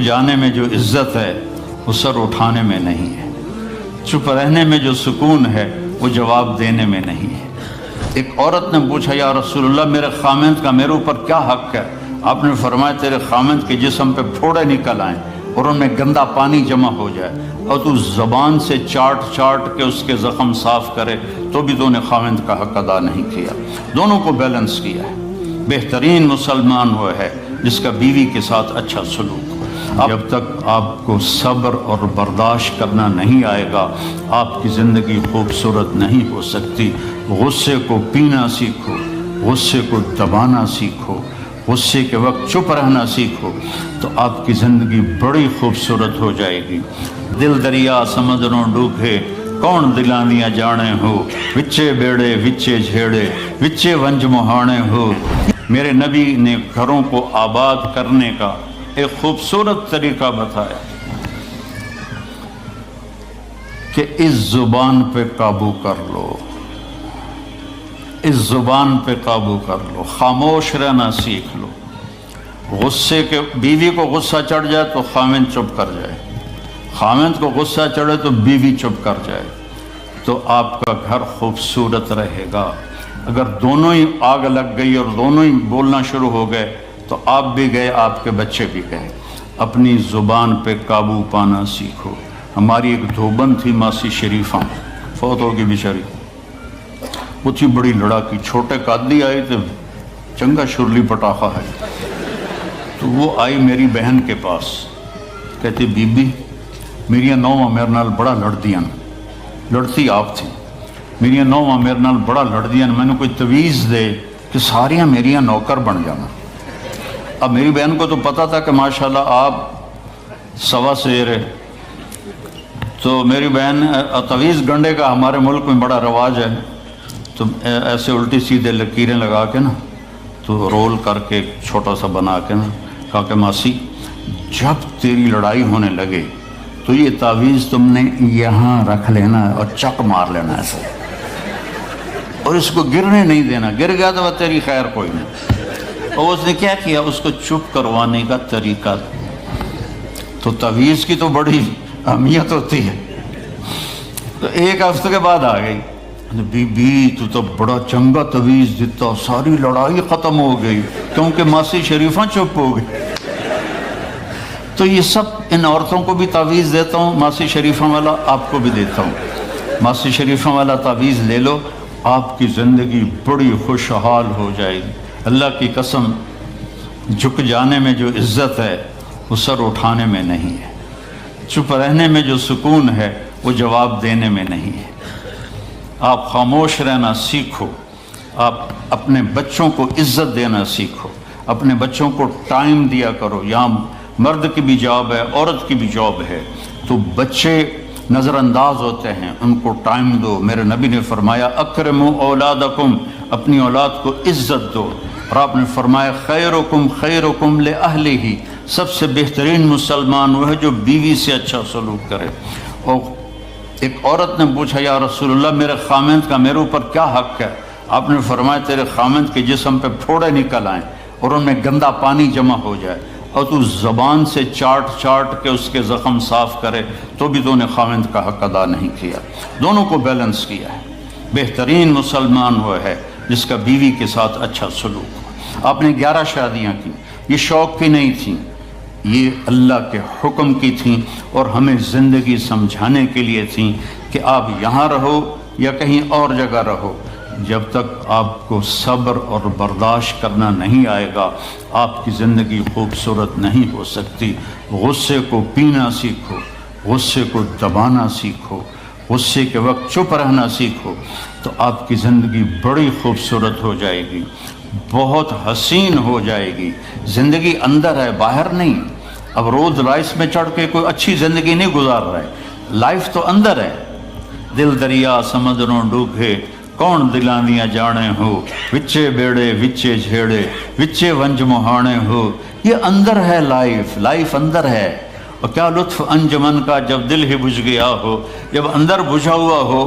جانے میں جو عزت ہے وہ سر اٹھانے میں نہیں ہے، چپ رہنے میں جو سکون ہے وہ جواب دینے میں نہیں ہے۔ ایک عورت نے پوچھا یا رسول اللہ میرے خامند کا میرے اوپر کیا حق ہے؟ آپ نے فرمایا تیرے خامند کے جسم پہ پھوڑے نکل آئیں اور ان میں گندا پانی جمع ہو جائے اور تو زبان سے چاٹ چاٹ کے اس کے زخم صاف کرے تو بھی تو نے خامند کا حق ادا نہیں کیا۔ دونوں کو بیلنس کیا ہے۔ بہترین مسلمان وہ ہے جس کا بیوی کے ساتھ اچھا سلوک ہو۔ جب تک آپ کو صبر اور برداشت کرنا نہیں آئے گا آپ کی زندگی خوبصورت نہیں ہو سکتی۔ غصے کو پینا سیکھو، غصے کو دبانا سیکھو، غصے کے وقت چپ رہنا سیکھو تو آپ کی زندگی بڑی خوبصورت ہو جائے گی۔ دل دریا سمندروں ڈوبے کون دلانیاں جانے ہو، وچے بیڑے وچے جھیڑے وچے ونج مہانے ہو۔ میرے نبی نے گھروں کو آباد کرنے کا ایک خوبصورت طریقہ بتایا کہ اس زبان پہ قابو کر لو، اس زبان پہ قابو کر لو، خاموش رہنا سیکھ لو۔ غصے کے بیوی کو غصہ چڑھ جائے تو خامند چپ کر جائے، خامند کو غصہ چڑھے تو بیوی چپ کر جائے تو آپ کا گھر خوبصورت رہے گا۔ اگر دونوں ہی آگ لگ گئی اور دونوں ہی بولنا شروع ہو گئے تو آپ بھی گئے، آپ کے بچے بھی گئے۔ اپنی زبان پہ قابو پانا سیکھو۔ ہماری ایک دھوبن تھی ماسی شریفہ، فوت ہوگی بیچاری، وہ تھی بڑی لڑاکی، چھوٹے قادی آئے تھے، چنگا شرلی پٹاخہ ہے، تو وہ آئی میری بہن کے پاس، کہتی بی بی میری نوواں میرے نال بڑا لڑدیاں، لڑتی آپ تھی، میری نوواں میرے نال بڑا لڑدیاں، میں نے کوئی تویز دے کہ ساریاں میریاں نوکر بن جانا۔ اب میری بہن کو تو پتہ تھا کہ ماشاءاللہ آپ سوا سیر ہے، تو میری بہن تویز گنڈے کا ہمارے ملک میں بڑا رواج ہے، تو ایسے الٹی سیدھے لکیریں لگا کے نا تو رول کر کے چھوٹا سا بنا کے نا کہا کہ ماسی جب تیری لڑائی ہونے لگے تو یہ تعویذ تم نے یہاں رکھ لینا اور چک مار لینا ایسے، اور اس کو گرنے نہیں دینا، گر گیا تو وہ تیری خیر کوئی نہیں۔ اور اس نے کیا کیا، اس کو چپ کروانے کا طریقہ، تو تعویذ کی تو بڑی اہمیت ہوتی ہے۔ تو ایک ہفتے کے بعد آ گئی، بی بی تو بڑا چنگا تعویذ دیتا، ساری لڑائی ختم ہو گئی کیونکہ ماسی شریفہ چپ ہو گئی۔ تو یہ سب ان عورتوں کو بھی تعویذ دیتا ہوں، ماسی شریفہ والا آپ کو بھی دیتا ہوں، ماسی شریفہ والا تعویذ لے لو، آپ کی زندگی بڑی خوشحال ہو جائے گی۔ اللہ کی قسم، جھک جانے میں جو عزت ہے وہ سر اٹھانے میں نہیں ہے، چپ رہنے میں جو سکون ہے وہ جواب دینے میں نہیں ہے۔ آپ خاموش رہنا سیکھو، آپ اپنے بچوں کو عزت دینا سیکھو، اپنے بچوں کو ٹائم دیا کرو۔ یہاں مرد کی بھی جاب ہے، عورت کی بھی جاب ہے، تو بچے نظر انداز ہوتے ہیں، ان کو ٹائم دو۔ میرے نبی نے فرمایا اکرموا اولادکم، اپنی اولاد کو عزت دو، اور آپ نے فرمایا خیرکم خیرکم لأہلہ، سب سے بہترین مسلمان وہ ہے جو بیوی سے اچھا سلوک کرے۔ اور ایک عورت نے پوچھا یا رسول اللہ میرے خامند کا میرے اوپر کیا حق ہے؟ آپ نے فرمایا تیرے خامند کے جسم پہ پھوڑے نکل آئیں اور ان میں گندا پانی جمع ہو جائے اور تو زبان سے چاٹ چاٹ کے اس کے زخم صاف کرے تو بھی تو نے خامند کا حق ادا نہیں کیا۔ دونوں کو بیلنس کیا ہے۔ بہترین مسلمان وہ ہے جس کا بیوی کے ساتھ اچھا سلوک ہو۔ آپ نے 11 شادیاں کی، یہ شوق کی نہیں تھیں، یہ اللہ کے حکم کی تھیں اور ہمیں زندگی سمجھانے کے لیے تھیں کہ آپ یہاں رہو یا کہیں اور جگہ رہو، جب تک آپ کو صبر اور برداشت کرنا نہیں آئے گا آپ کی زندگی خوبصورت نہیں ہو سکتی۔ غصے کو پینا سیکھو، غصے کو دبانا سیکھو، غصے کے وقت چپ رہنا سیکھو تو آپ کی زندگی بڑی خوبصورت ہو جائے گی، بہت حسین ہو جائے گی۔ زندگی اندر ہے، باہر نہیں۔ اب رولز رائس میں چڑھ کے کوئی اچھی زندگی نہیں گزار رہا ہے، لائف تو اندر ہے۔ دل دریا سمندروں ڈوبے کون دلانیاں جانے ہو، وچے بیڑے وچے جھیڑے وچے ونج مہانے ہو۔ یہ اندر ہے، لائف اندر ہے۔ اور کیا لطف انجمن کا جب دل ہی بجھ گیا ہو، جب اندر بجھا ہوا ہو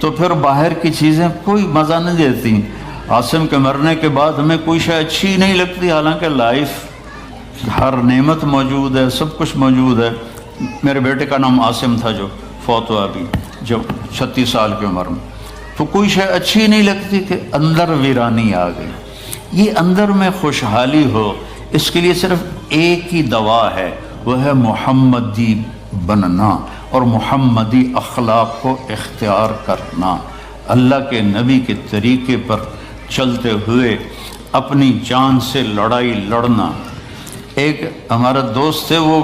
تو پھر باہر کی چیزیں کوئی مزہ نہیں دیتی۔ عاصم کے مرنے کے بعد ہمیں کوئی شے اچھی نہیں لگتی، حالانکہ لائف ہر نعمت موجود ہے، سب کچھ موجود ہے۔ میرے بیٹے کا نام عاصم تھا جو فوت ہوا ابھی جب 36 سال کی عمر میں، تو کوئی شے اچھی نہیں لگتی کہ اندر ویرانی آ گئی۔ یہ اندر میں خوشحالی ہو، اس کے لیے صرف ایک ہی دوا ہے، وہ ہے محمدی بننا اور محمدی اخلاق کو اختیار کرنا، اللہ کے نبی کے طریقے پر چلتے ہوئے اپنی جان سے لڑائی لڑنا۔ ایک ہمارا دوست تھے، وہ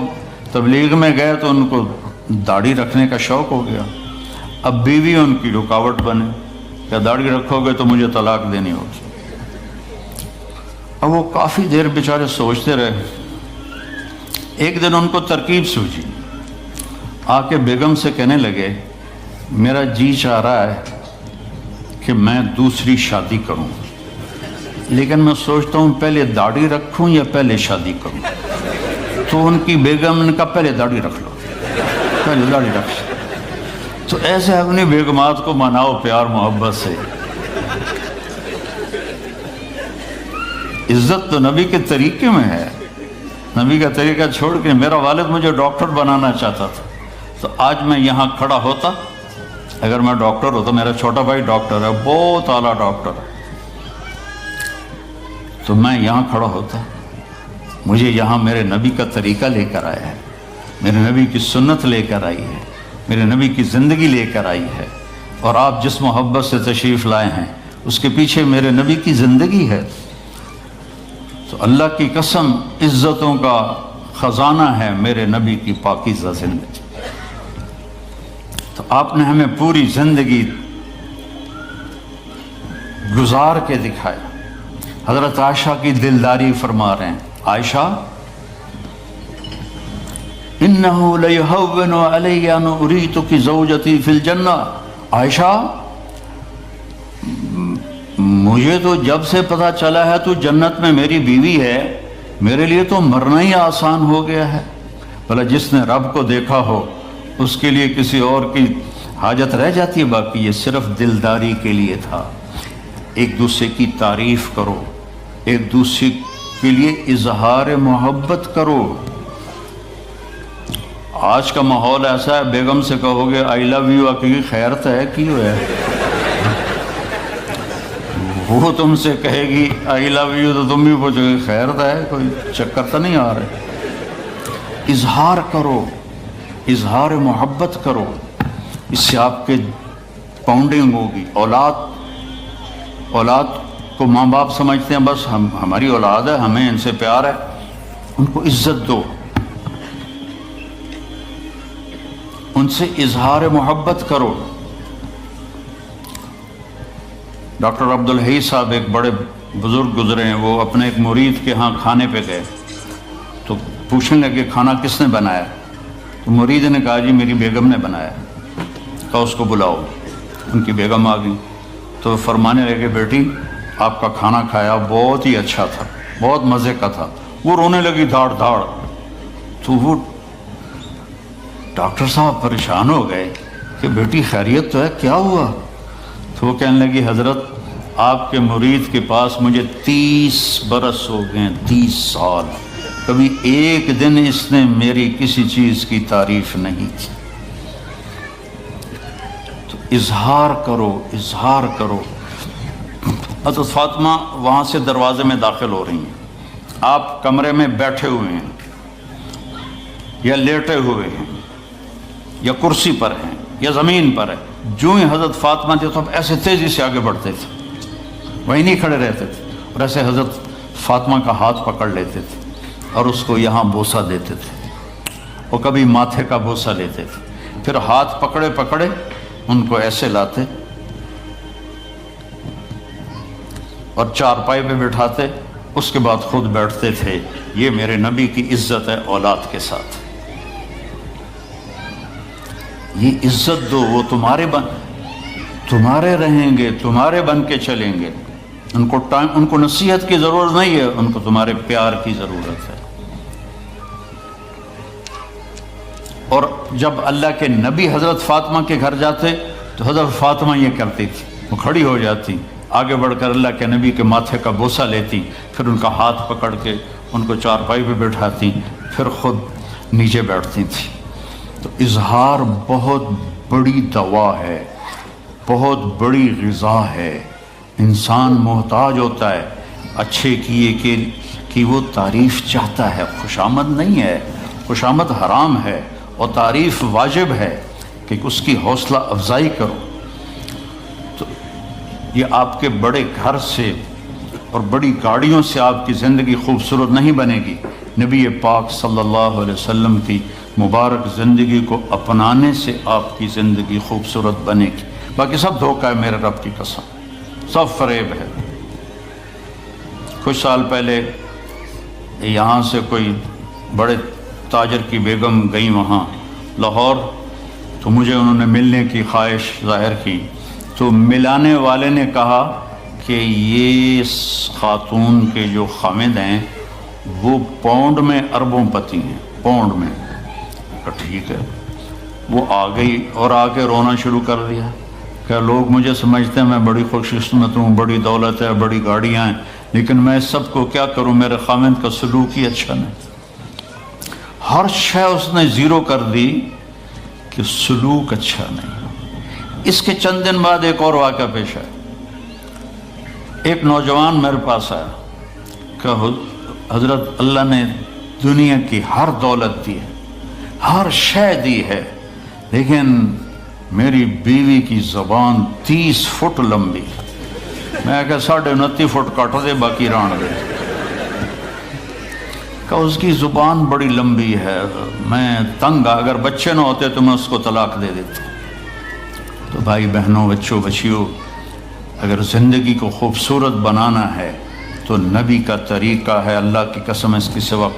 تبلیغ میں گئے تو ان کو داڑھی رکھنے کا شوق ہو گیا، اب بیوی ان کی رکاوٹ بنے، کیا داڑھی رکھو گے تو مجھے طلاق دینی ہوگی۔ اب وہ کافی دیر بیچارے سوچتے رہے، ایک دن ان کو ترکیب سوچی، آ کے بیگم سے کہنے لگے میرا جی چاہ رہا ہے کہ میں دوسری شادی کروں، لیکن میں سوچتا ہوں پہلے داڑھی رکھوں یا پہلے شادی کروں۔ تو ان کی بیگم نے کہا پہلے داڑھی رکھ لو، پہلے داڑھی رکھ لو۔ تو ایسے اپنی بیگمات کو مناؤ پیار محبت سے۔ عزت تو نبی کے طریقے میں ہے، نبی کا طریقہ چھوڑ کے میرا والد مجھے ڈاکٹر بنانا چاہتا تھا، تو آج میں یہاں کھڑا ہوتا، اگر میں ڈاکٹر ہوتا، میرا چھوٹا بھائی ڈاکٹر ہے، بہت اعلیٰ ڈاکٹر ہے، تو میں یہاں کھڑا ہوتا۔ مجھے یہاں میرے نبی کا طریقہ لے کر آیا ہے، میرے نبی کی سنت لے کر آئی ہے، میرے نبی کی زندگی لے کر آئی ہے، اور آپ جس محبت سے تشریف لائے ہیں اس کے پیچھے میرے نبی کی زندگی ہے۔ تو اللہ کی قسم عزتوں کا خزانہ ہے میرے نبی کی پاکیزہ زندگی۔ تو آپ نے ہمیں پوری زندگی گزار کے دکھایا۔ حضرت عائشہ کی دلداری فرما رہے ہیں، عائشہ انہو لیہون علی ان اریتک زوجتی فی الجنہ، عائشہ مجھے تو جب سے پتہ چلا ہے تو جنت میں میری بیوی ہے، میرے لیے تو مرنا ہی آسان ہو گیا ہے۔ بھلا جس نے رب کو دیکھا ہو اس کے لیے کسی اور کی حاجت رہ جاتی ہے؟ باقی یہ صرف دلداری کے لیے تھا۔ ایک دوسرے کی تعریف کرو، ایک دوسرے کے لیے اظہار محبت کرو۔ آج کا ماحول ایسا ہے، بیگم سے کہو گے آئی لو یو، کی خیرت ہے کیوں ہے؟ وہ تم سے کہے گی آئی لو یو تو تم بھی پوچھو گے خیرت ہے، کوئی چکر تو نہیں آ رہے؟ اظہار کرو، اظہار محبت کرو، اس سے آپ کے پاؤنڈنگ ہوگی۔ اولاد کو ماں باپ سمجھتے ہیں بس ہماری اولاد ہے، ہمیں ان سے پیار ہے، ان کو عزت دو، ان سے اظہار محبت کرو۔ ڈاکٹر عبدالحی صاحب ایک بڑے بزرگ گزرے ہیں، وہ اپنے ایک مرید کے ہاں کھانے پہ گئے تو پوچھنے لگے کھانا کس نے بنایا؟ تو مرید نے کہا جی میری بیگم نے بنایا۔ کہا اس کو بلاؤ۔ ان کی بیگم آ گئی تو فرمانے لگے بیٹی آپ کا کھانا کھایا بہت ہی اچھا تھا، بہت مزے کا تھا۔ وہ رونے لگی دھاڑ دھاڑ۔ تو وہ ڈاکٹر صاحب پریشان ہو گئے کہ بیٹی خیریت تو ہے، کیا ہوا؟ تو وہ کہنے لگی حضرت آپ کے مرید کے پاس مجھے 30 برس ہو گئے، 30 سال، کبھی ایک دن اس نے میری کسی چیز کی تعریف نہیں کی۔ تو اظہار کرو، اظہار کرو۔ حضرت فاطمہ وہاں سے دروازے میں داخل ہو رہی ہیں، آپ کمرے میں بیٹھے ہوئے ہیں یا لیٹے ہوئے ہیں یا کرسی پر ہیں یا زمین پر ہے، جو ہی حضرت فاطمہ تھے تو ایسے تیزی سے آگے بڑھتے تھے، وہیں نہیں کھڑے رہتے تھے، اور ایسے حضرت فاطمہ کا ہاتھ پکڑ لیتے تھے اور اس کو یہاں بوسہ دیتے تھے، اور کبھی ماتھے کا بوسہ لیتے تھے، پھر ہاتھ پکڑے پکڑے ان کو ایسے لاتے اور چارپائی پہ بٹھاتے، اس کے بعد خود بیٹھتے تھے۔ یہ میرے نبی کی عزت ہے اولاد کے ساتھ۔ یہ عزت دو، وہ تمہارے رہیں گے، تمہارے بن کے چلیں گے۔ ان کو نصیحت کی ضرورت نہیں ہے، ان کو تمہارے پیار کی ضرورت ہے۔ اور جب اللہ کے نبی حضرت فاطمہ کے گھر جاتے تو حضرت فاطمہ یہ کرتی تھی، وہ کھڑی ہو جاتی، آگے بڑھ کر اللہ کے نبی کے ماتھے کا بوسہ لیتی، پھر ان کا ہاتھ پکڑ کے ان کو چارپائی پہ بٹھاتی پھر خود نیچے بیٹھتی تھی۔ تو اظہار بہت بڑی دوا ہے، بہت بڑی غذا ہے۔ انسان محتاج ہوتا ہے اچھے کیے کہ وہ تعریف چاہتا ہے، خوشامد نہیں ہے، خوشامد حرام ہے، اور تعریف واجب ہے کہ اس کی حوصلہ افزائی کرو۔ تو یہ آپ کے بڑے گھر سے اور بڑی گاڑیوں سے آپ کی زندگی خوبصورت نہیں بنے گی، نبی پاک صلی اللہ علیہ وسلم کی مبارک زندگی کو اپنانے سے آپ کی زندگی خوبصورت بنے گی۔ باقی سب دھوکہ ہے، میرے رب کی قسم، سب فریب ہے۔ کچھ سال پہلے یہاں سے کوئی بڑے تاجر کی بیگم گئی وہاں لاہور، تو مجھے انہوں نے ملنے کی خواہش ظاہر کی، تو ملانے والے نے کہا کہ یہ خاتون کے جو خامد ہیں وہ پاؤنڈ میں اربوں پتی ہیں، پاؤنڈ میں۔ ٹھیک ہے، وہ آ گئی اور آ کے رونا شروع کر دیا کہ لوگ مجھے سمجھتے ہیں میں بڑی خوش قسمت ہوں، بڑی دولت ہے، بڑی گاڑیاں ہیں، لیکن میں سب کو کیا کروں، میرے خامد کا سلوک ہی اچھا نہیں۔ ہر شے اس نے زیرو کر دی کہ سلوک اچھا نہیں۔ اس کے چند دن بعد ایک اور واقعہ پیش آیا۔ ایک نوجوان میرے پاس آیا کہ حضرت اللہ نے دنیا کی ہر دولت دی ہے، ہر شے دی ہے، لیکن میری بیوی کی زبان 30 فٹ لمبی، میں کہ 29.5 فٹ کٹ دے باقی ران دے، کہ اس کی زبان بڑی لمبی ہے، میں تنگ، اگر بچے نہ ہوتے تو میں اس کو طلاق دے دیتا۔ تو بھائی بہنوں، بچوں بچیوں، اگر زندگی کو خوبصورت بنانا ہے تو نبی کا طریقہ ہے، اللہ کی قسم اس کے سوا